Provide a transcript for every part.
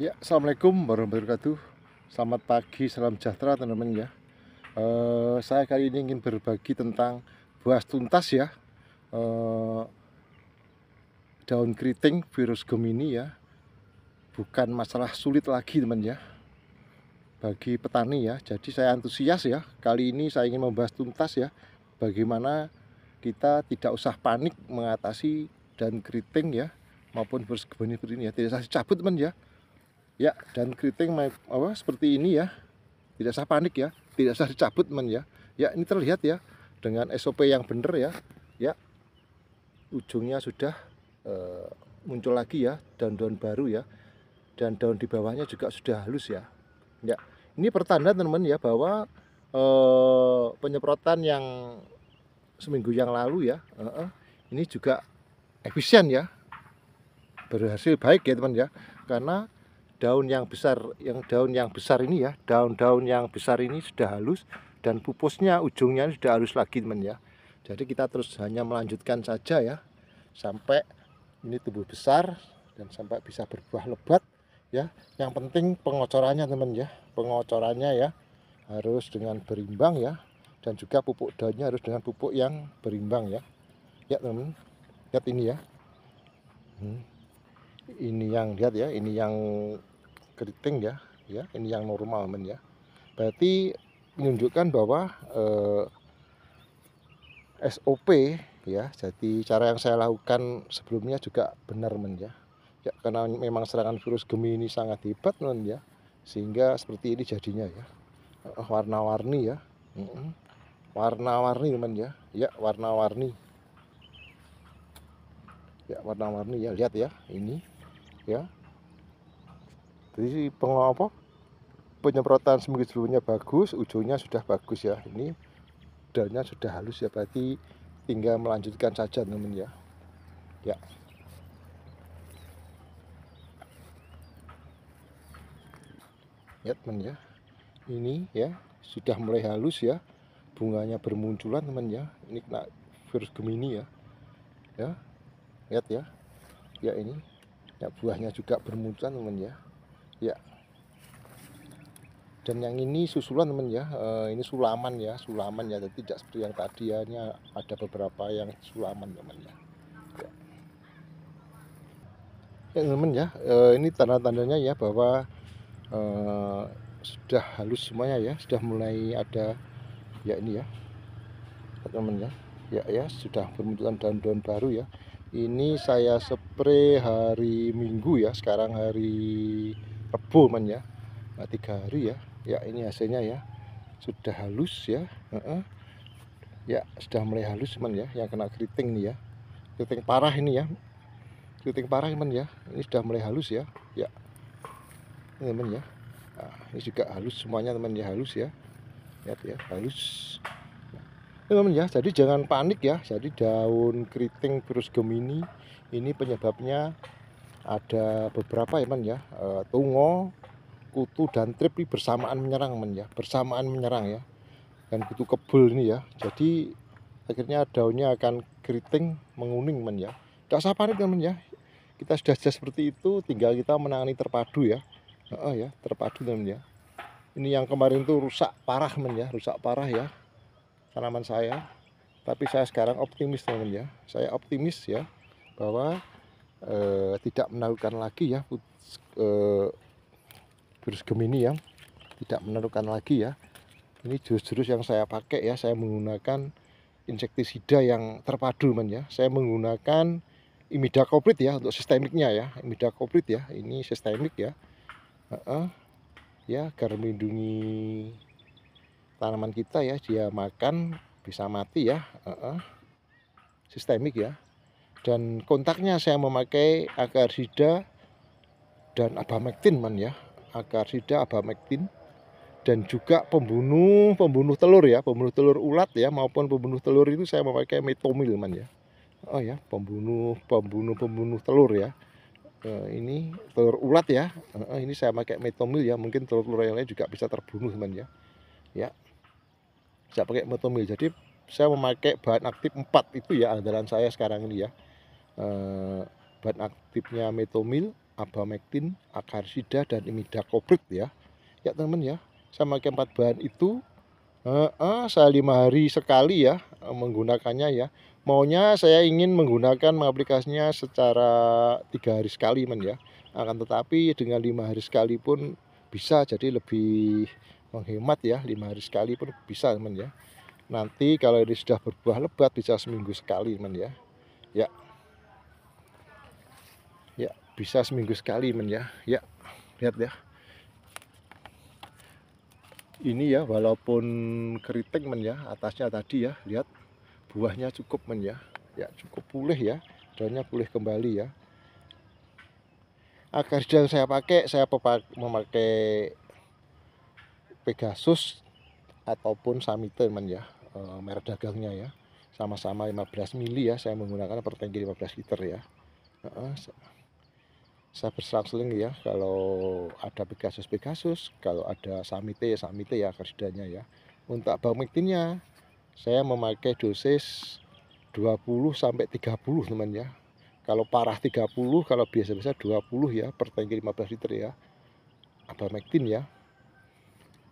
Ya, assalamualaikum warahmatullahi wabarakatuh. Selamat pagi, salam sejahtera teman-teman ya. Saya kali ini ingin berbagi tentang bahas tuntas ya, eh, daun keriting virus Gemini ya. Bukan masalah sulit lagi teman ya, bagi petani ya. Jadi saya antusias ya. Kali ini saya ingin membahas tuntas ya, bagaimana kita tidak usah panik mengatasi daun keriting ya, maupun virus Gemini ini ya. Tidak usah dicabut teman ya. Ya, dan keriting seperti ini ya. Tidak usah panik ya, tidak usah dicabut teman ya. Ya, ini terlihat ya dengan SOP yang benar ya. Ya, ujungnya sudah eh, muncul lagi ya daun-daun baru ya, dan daun di bawahnya juga sudah halus ya. Ya, ini pertanda teman-teman ya bahwa penyemprotan yang seminggu yang lalu ya, ini juga efisien ya, berhasil baik ya teman ya. Karena daun yang besar ini ya, daun-daun yang besar ini sudah halus dan pupusnya ujungnya sudah halus lagi teman ya. Jadi kita terus hanya melanjutkan saja ya sampai ini tumbuh besar dan sampai bisa berbuah lebat ya. Yang penting pengocorannya teman ya, pengocorannya ya harus dengan berimbang ya, dan juga pupuk daunnya harus dengan pupuk yang berimbang ya. Ya teman, lihat ini ya. Ini yang lihat ya, ini yang keriting ya, ini yang normal men ya. Berarti menunjukkan bahwa SOP ya, jadi cara yang saya lakukan sebelumnya juga benar men ya. Ya, karena memang serangan virus Gemini ini sangat hebat men ya, sehingga seperti ini jadinya ya. Warna-warni ya, warna-warni teman ya, ya warna-warni, ya warna-warni ya, lihat ya ini ya. Jadi penyemprotan seminggu sebelumnya bagus, ujungnya sudah bagus ya. Ini daunnya sudah halus ya, berarti tinggal melanjutkan saja teman ya. Ya. Ya teman ya. Ini ya sudah mulai halus ya. Bunganya bermunculan teman ya. Ini kena virus Gemini ya. Ya. Lihat ya. Ya ini. Ya buahnya juga bermunculan teman ya. Ya. Dan yang ini susulan teman ya, ini sulaman ya, jadi tidak seperti yang tadi ya, ini ada beberapa yang sulaman teman ya. Ya teman ya, ini tanda-tandanya ya bahwa sudah halus semuanya ya, sudah mulai ada ya ini ya teman ya, ya sudah bermunculan daun-daun baru ya. Ini saya spray hari Minggu ya, sekarang hari Rabu teman ya, 3 hari ya. Ya ini hasilnya ya, sudah halus ya, ya sudah mulai halus teman ya, yang kena keriting nih ya, keriting parah ini ya, keriting parah teman ya, ini sudah mulai halus ya, ya ini teman ya. Nah, ini juga halus semuanya teman ya, halus ya, lihat ya halus ya, teman ya. Jadi jangan panik ya, jadi daun keriting virus Gemini ini penyebabnya ada beberapa ya teman ya, tungo, kutu dan trip ini bersamaan menyerang teman ya, bersamaan menyerang ya, dan kutu kebul ini ya. Jadi akhirnya daunnya akan keriting menguning teman ya. Tidak usah panik teman ya, kita sudah seperti itu, tinggal kita menangani terpadu ya. Ya terpadu teman ya. Ini yang kemarin tuh rusak parah men ya, rusak parah ya tanaman saya. Tapi saya sekarang optimis teman ya, saya optimis ya bahwa tidak menaruhkan lagi ya virus Gemini yang tidak menaruhkan lagi ya. Ini jurus-jurus yang saya pakai ya, saya menggunakan insektisida yang terpadu men ya. Saya menggunakan imidacloprid ya untuk sistemiknya ya, imidacloprid ya, ini sistemik ya. Ya agar melindungi tanaman kita ya, dia makan bisa mati ya, sistemik ya. Dan kontaknya saya memakai Acaricida dan Abamectin man ya, Acaricida, Abamectin, dan juga pembunuh telur ya, pembunuh telur ulat ya, maupun pembunuh telur itu saya memakai Metomil man ya. Ya pembunuh telur ya. Ini telur ulat ya, ini saya pakai Metomil ya, mungkin telur-telur yang lain juga bisa terbunuh teman ya. Ya, saya pakai Metomil. Jadi saya memakai bahan aktif 4 itu ya, andalan saya sekarang ini ya. Bahan aktifnya Metomil, abamectin, akarsida, dan imidacloprid ya. Ya teman-teman ya, saya pakai 4 bahan itu. Saya 5 hari sekali ya menggunakannya ya. Maunya saya ingin menggunakan aplikasinya secara 3 hari sekali ya. Akan tetapi dengan 5 hari sekali pun bisa, jadi lebih menghemat ya. 5 hari sekali pun bisa ya. Nanti kalau ini sudah berbuah lebat bisa seminggu sekali ya. Ya bisa seminggu sekali ya. Lihat ya. Ini ya walaupun keriting ya atasnya tadi ya, lihat buahnya cukup ya. Ya cukup pulih ya, daunnya pulih kembali ya. Akarsida yang saya pakai, saya memakai Pegasus ataupun Samite ya, merek dagangnya ya. Sama-sama 15 mili ya, saya menggunakan per tangki 15 liter ya. Saya berselang-seling ya, kalau ada Pegasus, kalau ada Samite ya akarsidanya ya. Untuk abamectinnya saya memakai dosis 20 sampai 30 teman ya. Kalau parah 30, kalau biasa-biasa 20 ya per tangki 15 liter ya. Abamectin ya.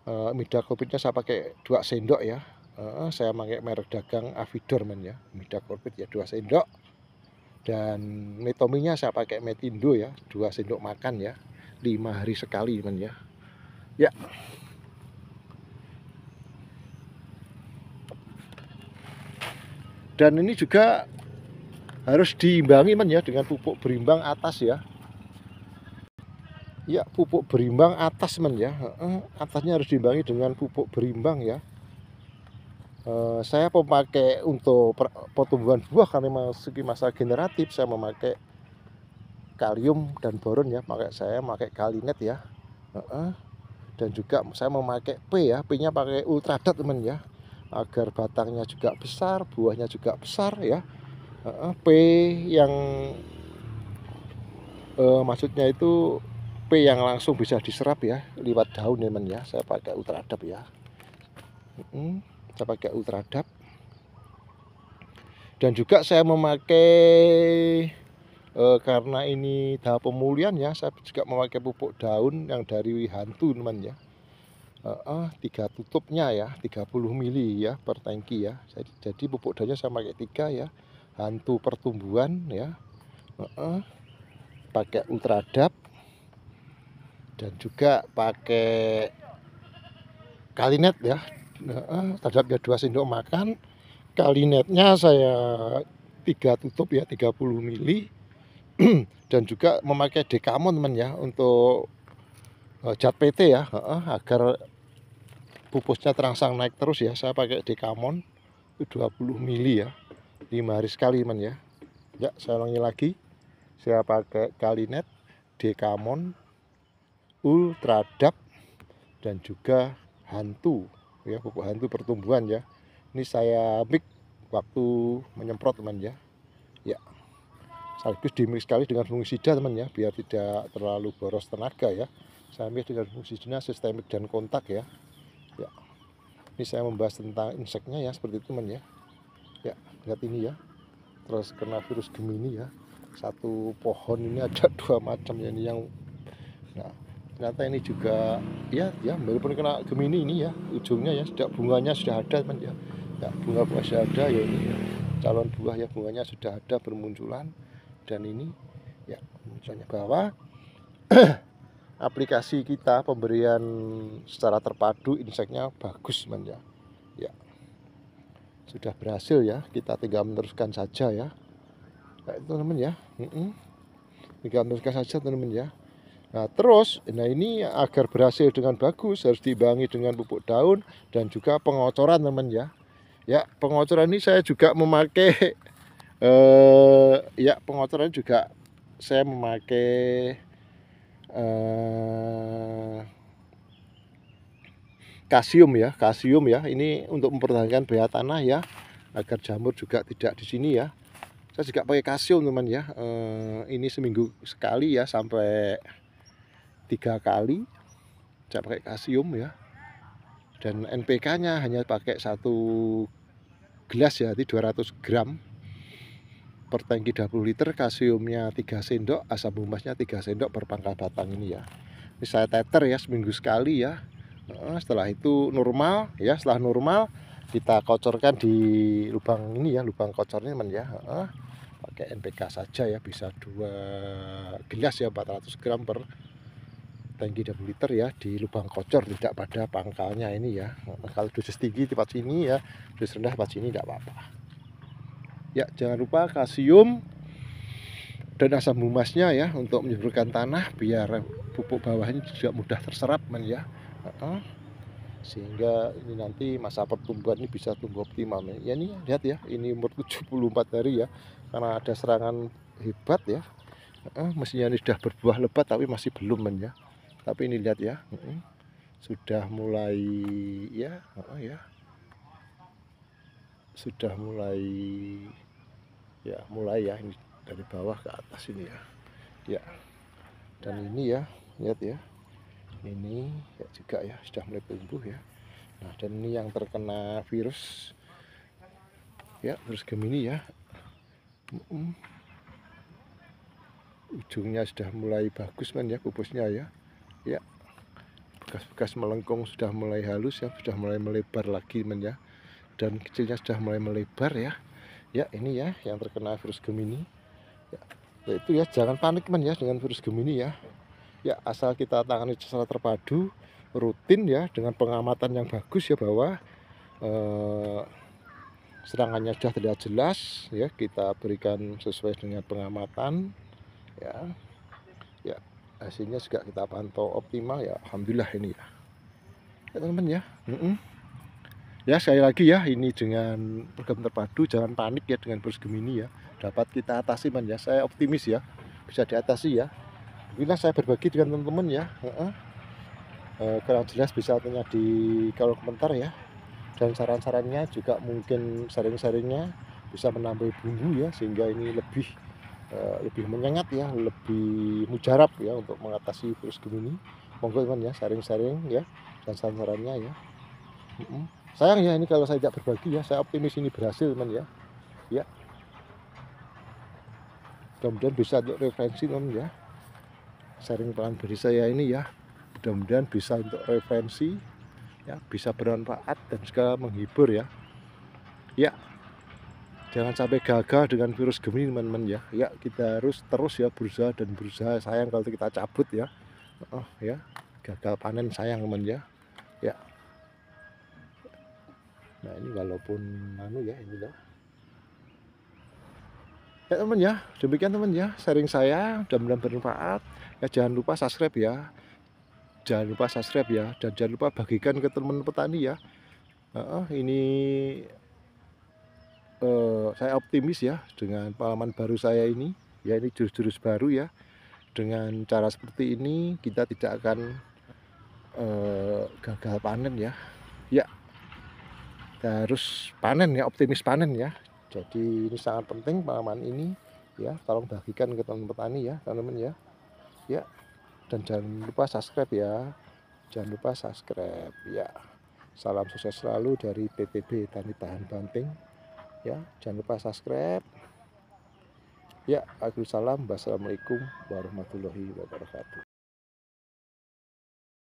Imidaclopridnya saya pakai 2 sendok ya. Saya pakai merek dagang Avidor ya. Imidacloprid ya 2 sendok. Dan metominya saya pakai metindo ya, 2 sendok makan ya, 5 hari sekali ya. Ya. Dan ini juga harus diimbangi ya dengan pupuk berimbang atas ya. Ya, pupuk berimbang atas ya. Atasnya harus diimbangi dengan pupuk berimbang ya. Saya memakai untuk pertumbuhan buah karena memasuki masa generatif, saya memakai kalium dan boron ya. Saya memakai kalinet ya. Dan juga saya memakai P ya. P-nya pakai ultradat teman ya, agar batangnya juga besar, buahnya juga besar ya. P yang maksudnya itu P yang langsung bisa diserap ya lewat daun teman ya. Saya pakai ultradat ya. Saya pakai ultradat. Dan juga saya memakai karena ini tahap pemulihan ya, saya juga memakai pupuk daun yang dari Hantu teman ya. 3 tutupnya ya, 30 mili ya per tangki ya. Jadi pupuk daunnya saya pakai 3 ya. Hantu pertumbuhan ya. Pakai ultradat dan juga pakai kalinet ya. Terhadapnya 2 sendok makan. Kalinetnya saya 3 tutup ya, 30 mili. Dan juga memakai dekamon teman ya untuk zat PT ya, agar pupusnya terangsang naik terus ya. Saya pakai dekamon itu 20 mili ya, 5 hari sekali teman ya. Ya, saya ulangi lagi, saya pakai kalinet, dekamon, ultradat, dan juga hantu ya, pupuk hantu pertumbuhan ya. Ini saya mix waktu menyemprot teman ya. Ya, sekaligus dimix sekali dengan fungisida teman ya, biar tidak terlalu boros tenaga ya. Saya mix dengan fungisida sistemik dan kontak ya. Ya, ini saya membahas tentang inseknya ya, seperti itu teman ya. Ya, lihat ini ya, terus kena virus Gemini ya. Satu pohon ini ada 2 macam ya, ini yang nah ternyata ini juga ya walaupun kena Gemini ini ya, ujungnya ya sudah, bunganya sudah ada teman ya. Ya, bunga sudah ada ya, ini ya, calon buah ya, bunganya sudah ada bermunculan. Dan ini ya munculnya bahwa aplikasi kita pemberian secara terpadu inseknya bagus teman ya. Ya, sudah berhasil ya, kita tinggal meneruskan saja ya. Nah, itu teman ya. Tinggal meneruskan saja teman ya. Nah terus, nah ini agar berhasil dengan bagus harus diimbangi dengan pupuk daun dan juga pengocoran teman ya. Ya, pengocoran ini saya juga memakai ya, pengocoran juga saya memakai kasium ya. Ini untuk mempertahankan pH tanah ya, agar jamur juga tidak di sini ya. Saya juga pakai kasium teman ya. Ini seminggu sekali ya, sampai 3 kali saya pakai kasium ya. Dan NPK nya hanya pakai 1 gelas ya, 200 gram. per tangki 20 liter, kalsiumnya 3 sendok, asam humasnya 3 sendok per pangkal batang ini ya. Ini saya teter ya seminggu sekali ya. Setelah itu normal ya, setelah normal kita kocorkan di lubang ini ya, lubang kocornya teman ya. Pakai NPK saja ya, bisa 2 gelas ya, 400 gram per tangki 20 liter ya, di lubang kocor, tidak pada pangkalnya ini ya. Kalau dosis tinggi tempat sini ya, dosis rendah tempat sini tidak apa-apa ya. Jangan lupa kalsium dan asam humasnya ya, untuk menyuburkan tanah biar pupuk bawahnya juga mudah terserap ya. Sehingga ini nanti masa pertumbuhan ini bisa tumbuh optimal ya. Ini lihat ya, ini umur 74 hari ya, karena ada serangan hebat ya. Mestinya ini sudah berbuah lebat tapi masih belum ya. Tapi ini lihat ya, sudah mulai ya, sudah mulai ya, ini dari bawah ke atas ini ya. Dan ini ya, lihat ya, ini ya juga ya, sudah mulai tumbuh ya. Nah, dan ini yang terkena virus ya, virus Gemini ya. Ujungnya sudah mulai bagus ya, pupusnya ya. Ya, bekas-bekas melengkung sudah mulai halus ya, sudah mulai melebar lagi ya. Dan kecilnya sudah mulai melebar ya. Ya, ini ya yang terkena virus Gemini. Ya, itu ya, jangan panik ya dengan virus Gemini ya. Ya, asal kita tangani secara terpadu, rutin ya, dengan pengamatan yang bagus ya, bahwa serangannya sudah terlihat jelas ya, kita berikan sesuai dengan pengamatan ya. Ya, hasilnya juga kita pantau optimal ya, alhamdulillah ini ya. Ya teman-teman ya. Ya, sekali lagi ya, ini dengan program terpadu, jangan panik ya dengan virus Gemini ya. Dapat kita atasi ya. Saya optimis ya, bisa diatasi ya. Mungkin saya berbagi dengan teman-teman ya. Kurang jelas bisa tanya di kolom komentar ya. Dan saran-sarannya juga mungkin sharing-sharingnya bisa menambah bumbu ya, sehingga ini lebih menyengat ya, lebih mujarab ya untuk mengatasi virus Gemini. Monggo teman ya, sharing-sharing ya, dan saran-sarannya ya. Sayang ya ini kalau saya tidak berbagi ya. Saya optimis ini berhasil teman ya. Ya, mudah-mudahan bisa untuk referensi teman ya. Sharing pelan beri saya ini ya, mudah-mudahan bisa untuk referensi ya, bisa bermanfaat dan juga menghibur ya. Ya, jangan sampai gagal dengan virus Gemini teman-teman ya. Ya, kita harus terus ya berusaha dan berusaha. Sayang kalau kita cabut ya. Ya, gagal panen sayang teman ya. Ya. Nah, ini walaupun ya, ini loh. Ya teman ya, demikian teman ya sharing saya, mudah-mudahan bermanfaat. Ya, jangan lupa subscribe ya. Jangan lupa subscribe ya, dan jangan lupa bagikan ke teman petani ya. Ini saya optimis ya dengan pengalaman baru saya ini ya, ini jurus-jurus baru ya. Dengan cara seperti ini kita tidak akan gagal panen ya. Ya, kita harus panen ya, optimis panen ya. Jadi ini sangat penting pengalaman ini ya, tolong bagikan ke teman petani ya teman-teman ya. Ya, dan jangan lupa subscribe ya, jangan lupa subscribe ya. Salam sukses selalu dari PTB Tani Tahan Banting ya, jangan lupa subscribe ya. Waalaikumsalam, wassalamualaikum warahmatullahi wabarakatuh.